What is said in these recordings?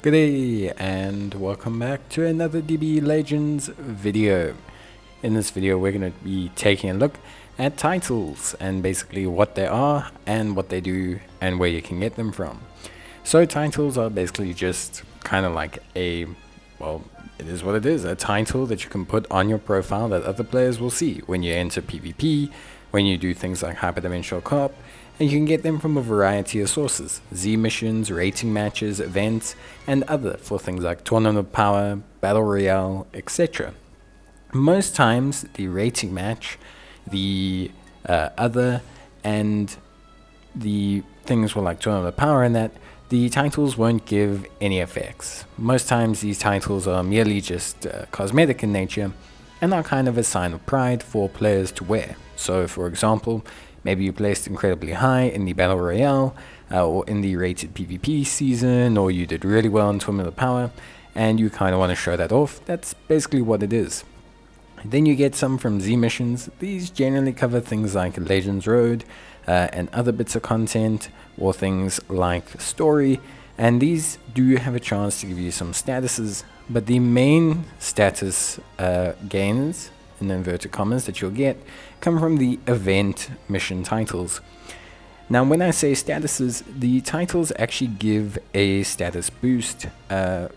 Good day and welcome back to another DB Legends video. In this video we're going to be taking a look at titles and basically what they are and what they do and where you can get them from. So titles are basically just kind of like well, it is what it is, a title that you can put on your profile that other players will see when you enter PvP, when you do things like hyperdimensional co-op, and you can get them from a variety of sources: Z missions, rating matches, events, and other for things like Tournament of Power, Battle Royale, etc. Most times the rating match, the other, and the things for like Tournament of Power and that, the titles won't give any effects. Most times these titles are merely just cosmetic in nature and are kind of a sign of pride for players to wear. So for example, maybe you placed incredibly high in the Battle Royale or in the rated PvP season, or you did really well in Tournament of Power and you kind of want to show that off. That's basically what it is. Then you get some from Z missions. These generally cover things like Legends Road and other bits of content, or things like story, and these do have a chance to give you some statuses, but the main status gains, in inverted commas, that you'll get come from the event mission titles. Now when I say statuses, the titles actually give a status boost to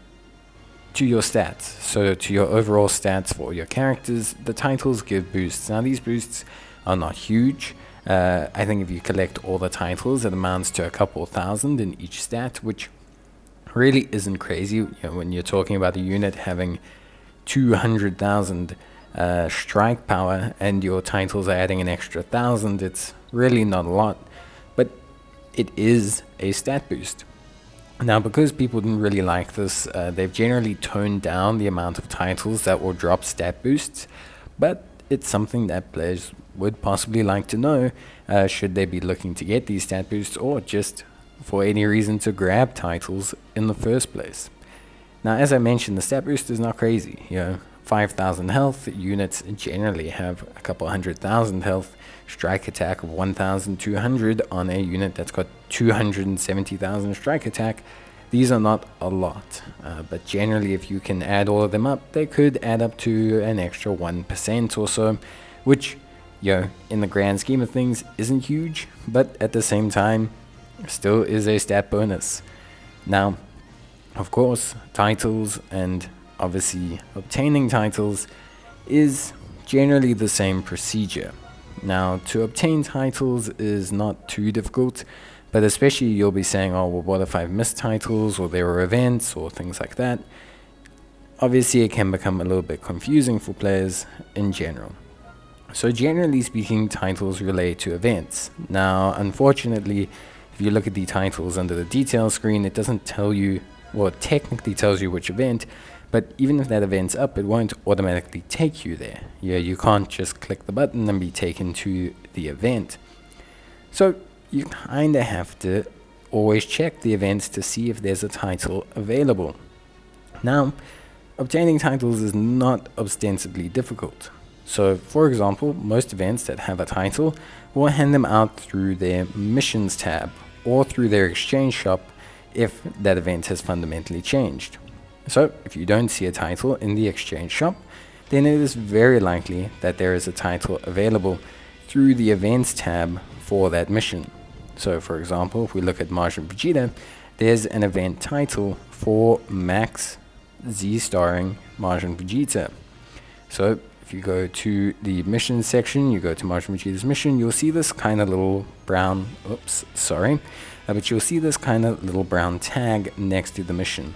your stats. So to your overall stats for your characters, the titles give boosts. Now these boosts are not huge. I think if you collect all the titles, it amounts to a couple thousand in each stat, which really isn't crazy. You know, when you're talking about a unit having 200,000 strike power and your titles are adding an extra 1,000, it's really not a lot, but it is a stat boost. Now, because people didn't really like this, they've generally toned down the amount of titles that will drop stat boosts, but it's something that players would possibly like to know should they be looking to get these stat boosts, or just for any reason to grab titles in the first place. Now, as I mentioned, the stat boost is not crazy. 5,000 health, units generally have a couple 100,000 health, strike attack of 1,200 on a unit that's got 270,000 strike attack. These are not a lot, but generally if you can add all of them up, they could add up to an extra 1% or so, which, in the grand scheme of things isn't huge, but at the same time still is a stat bonus. Now, of course, titles and obviously obtaining titles is generally the same procedure. Now, to obtain titles is not too difficult, but especially you'll be saying, oh, well, what if I've missed titles, or there were events or things like that? Obviously, it can become a little bit confusing for players in general. So generally speaking, titles relate to events. Now, unfortunately, if you look at the titles under the details screen, it doesn't tell you, well, it technically tells you which event, but even if that event's up, it won't automatically take you there. You can't just click the button and be taken to the event. So you kind of have to always check the events to see if there's a title available. Now, obtaining titles is not ostensibly difficult. So, for example, most events that have a title will hand them out through their missions tab or through their exchange shop if that event has fundamentally changed. So, if you don't see a title in the exchange shop, then it is very likely that there is a title available through the events tab for that mission. So, for example, if we look at Majin Vegeta, there's an event title for Max Z starring Majin Vegeta. So, if you go to the mission section, you go to Majin Vegeta's mission, you'll see this kind of little brown, but you'll see this kind of little brown tag next to the mission.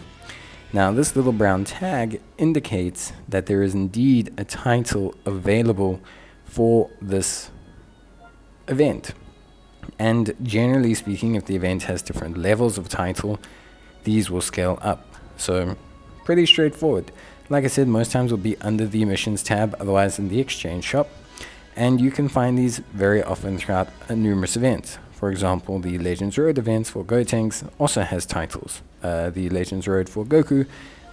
Now, this little brown tag indicates that there is indeed a title available for this event. And generally speaking, if the event has different levels of title, these will scale up. So, pretty straightforward. Like I said, most times will be under the missions tab, otherwise in the exchange shop. And you can find these very often throughout numerous events. For example, the Legends Road events for Gotenks also has titles. The Legends Road for Goku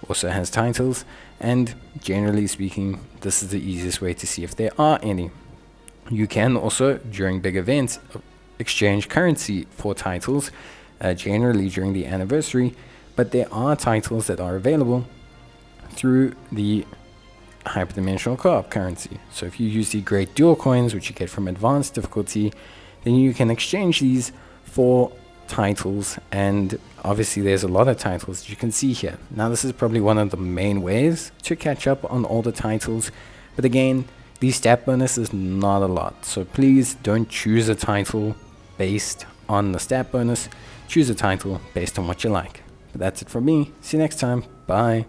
also has titles, and generally speaking, this is the easiest way to see if there are any. You can also, during big events, exchange currency for titles, generally during the anniversary, but there are titles that are available through the hyperdimensional co-op currency. So if you use the Great Dual Coins, which you get from advanced difficulty, then you can exchange these for titles, and obviously there's a lot of titles that you can see here. Now this is probably one of the main ways to catch up on all the titles, but again, the stat bonus is not a lot, so please don't choose a title based on the stat bonus. Choose a title based on what you like. But that's it from me. See you next time. Bye.